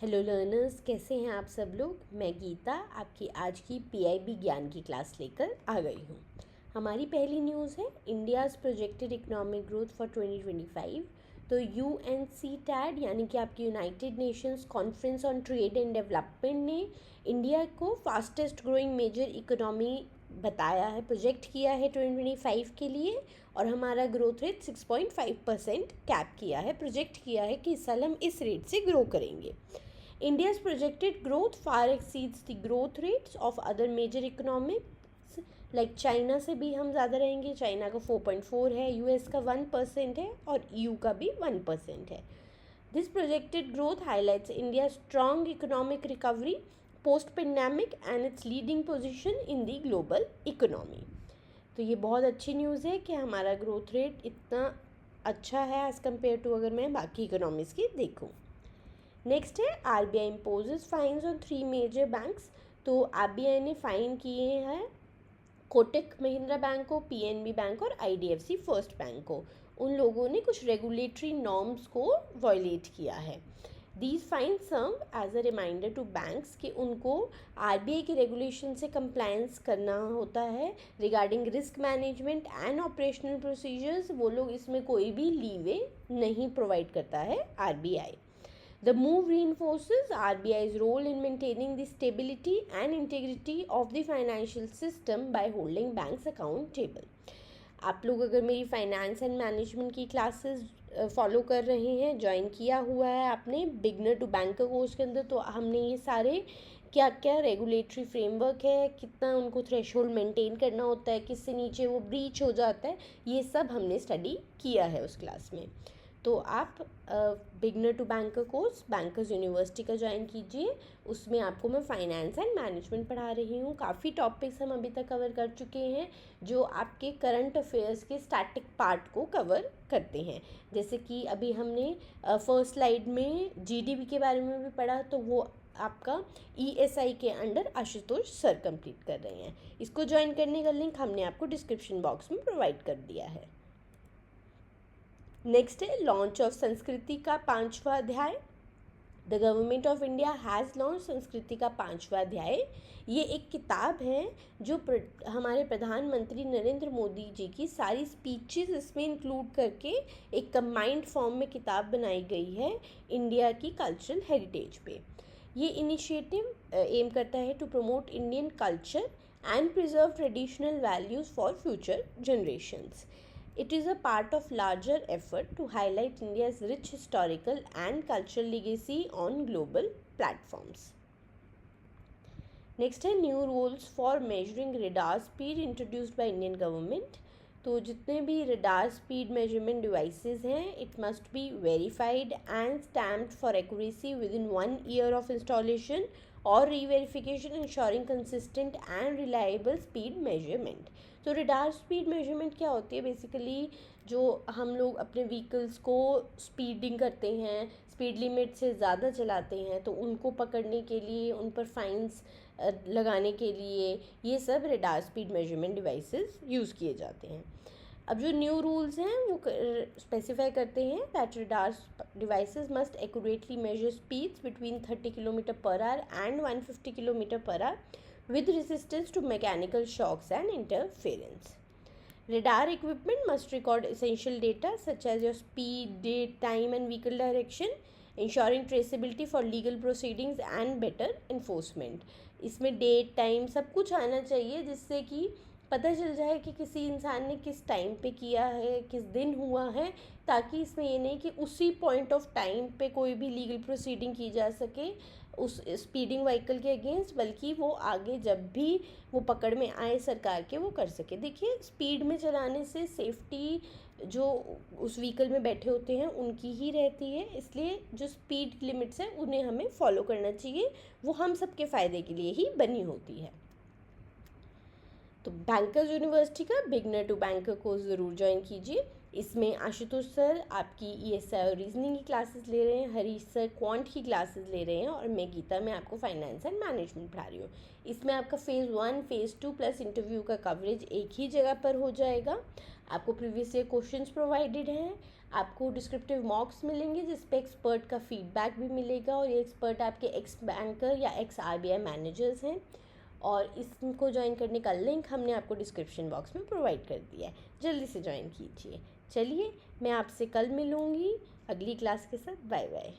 Hello learners, कैसे हैं आप सब लोग। मैं गीता आपकी आज की पीआईबी ज्ञान की क्लास लेकर आ गई हूँ। हमारी पहली न्यूज़ है India's projected economic growth for 2025। तो यूएनसीटैड यानी कि आपकी United Nations conference on trade and development ने इंडिया को फास्टेस्ट ग्रोइंग मेजर इकोनॉमी बताया है, प्रोजेक्ट किया है 2025 के लिए। और हमारा ग्रोथ रेट 6.5% कैप किया है, प्रोजेक्ट किया है कि इस साल हम इस रेट से ग्रो करेंगे। India's projected growth far exceeds the growth rates of other major economies like China से भी हम ज़्यादा रहेंगे। चाइना का 4.4 है, यूएस का 1% है और ईयू का भी 1% है। This projected growth highlights India's strong economic recovery post-pandemic and its leading position in the global economy। तो ये बहुत अच्छी न्यूज़ है कि हमारा ग्रोथ रेट इतना अच्छा है एज़ कम्पेयर टू अगर मैं बाकी इकोनॉमीज़ की देखूँ। नेक्स्ट है RBI imposes fines on 3 major banks. तो आरबीआई ने फ़ाइन किए हैं कोटक महिंद्रा बैंक को, पीएनबी बैंक और आईडीएफसी फर्स्ट बैंक को। उन लोगों ने कुछ रेगुलेटरी नॉर्म्स को वायलेट किया है। These fine serve as a reminder to banks कि उनको आरबीआई के रेगुलेशन से कंप्लायंस करना होता है regarding risk management and operational procedures. वो लोग इसमें कोई भी लीवे नहीं प्रोवाइड करता है RBI. The move reinforces RBI's role in maintaining the stability and integrity of the financial system by holding banks accountable। आप लोग अगर मेरी फाइनेंस एंड मैनेजमेंट की क्लासेस फॉलो कर रहे हैं, ज्वाइन किया हुआ है आपने बिगनर टू बैंकर कोर्स के अंदर, तो हमने ये सारे क्या क्या रेगुलेटरी फ्रेमवर्क है, कितना उनको थ्रेशोल्ड मेंटेन करना होता है, किससे नीचे वो ब्रीच हो जाता है, ये सब हमने स्टडी किया है उस क्लास में। तो आप beginner to banker course bankers university का ज्वाइन कीजिए। उसमें आपको मैं फाइनेंस एंड मैनेजमेंट पढ़ा रही हूँ। काफ़ी टॉपिक्स हम अभी तक कवर कर चुके हैं जो आपके करंट अफेयर्स के स्टैटिक पार्ट को कवर करते हैं। जैसे कि अभी हमने फर्स्ट स्लाइड में जीडीपी के बारे में भी पढ़ा, तो वो आपका ईएसआई के अंडर आशुतोष सर कंप्लीट कर रहे हैं। इसको ज्वाइन करने का लिंक हमने आपको डिस्क्रिप्शन बॉक्स में प्रोवाइड कर दिया है। नेक्स्ट है लॉन्च ऑफ संस्कृति का 5वां अध्याय। The government of India has launch संस्कृति का 5वां अध्याय। ये एक किताब है जो हमारे प्रधानमंत्री नरेंद्र मोदी जी की सारी स्पीचेस इसमें इंक्लूड करके एक कंबाइंड फॉर्म में किताब बनाई गई है इंडिया की कल्चरल हेरिटेज पे। ये इनिशिएटिव एम करता है to promote Indian culture and preserve traditional values for future generations. It is a part of larger effort to highlight India's rich historical and cultural legacy on global platforms. Next है new rules for measuring radar speed introduced by Indian government। तो जितने भी radar speed measurement devices हैं, it must be verified and stamped for accuracy within 1 year of installation और re-verification ensuring consistent and reliable speed measurement। तो radar speed measurement क्या होती है, basically जो हम लोग अपने व्हीकल्स को स्पीडिंग करते हैं, स्पीड लिमिट से ज़्यादा चलाते हैं, तो उनको पकड़ने के लिए, उन पर फाइन्स लगाने के लिए ये सब radar speed measurement devices use किए जाते हैं। अब जो न्यू रूल्स हैं वो स्पेसिफाई करते हैं that radar devices must accurately measure speeds between 30 kilometre per hour and 150 kilometre per hour with resistance to mechanical shocks and interference. Radar equipment must record essential data such as your speed, date, time and vehicle direction, ensuring traceability for legal proceedings and better enforcement। इसमें date, time सब कुछ आना चाहिए जिससे कि पता चल जाए कि किसी इंसान ने किस टाइम पे किया है, किस दिन हुआ है, ताकि इसमें ये नहीं कि उसी पॉइंट ऑफ टाइम पे कोई भी लीगल प्रोसीडिंग की जा सके उस स्पीडिंग व्हीकल के अगेंस्ट, बल्कि वो आगे जब भी वो पकड़ में आए सरकार के वो कर सके। देखिए, स्पीड में चलाने से सेफ्टी जो उस व्हीकल में बैठे होते हैं उनकी ही रहती है, इसलिए जो स्पीड लिमिट्स हैं उन्हें हमें फॉलो करना चाहिए, वो हम सबके फ़ायदे के लिए ही बनी होती है। तो बैंकर्स यूनिवर्सिटी का बिगनर टू बैंकर कोर्स ज़रूर ज्वाइन कीजिए। इसमें आशुतोष सर आपकी ईएसआई और रीजनिंग की क्लासेस ले रहे हैं, हरीश सर क्वांट की क्लासेस ले रहे हैं और मैं गीता में आपको फाइनेंस एंड मैनेजमेंट पढ़ा रही हूँ। इसमें आपका फ़ेज़ 1, फ़ेज़ 2 प्लस इंटरव्यू का कवरेज एक ही जगह पर हो जाएगा। आपको प्रीवियस ईयर क्वेश्चंस प्रोवाइडेड हैं, आपको डिस्क्रिप्टिव मॉक्स मिलेंगे जिस पे एक्सपर्ट का फीडबैक भी मिलेगा, और ये एक्सपर्ट आपके एक्स बैंकर या एक्स RBI मैनेजर्स हैं, और इसको ज्वाइन करने का लिंक हमने आपको डिस्क्रिप्शन बॉक्स में प्रोवाइड कर दिया है, जल्दी से ज्वाइन कीजिए। चलिए मैं आपसे कल मिलूँगी अगली क्लास के साथ। Bye bye.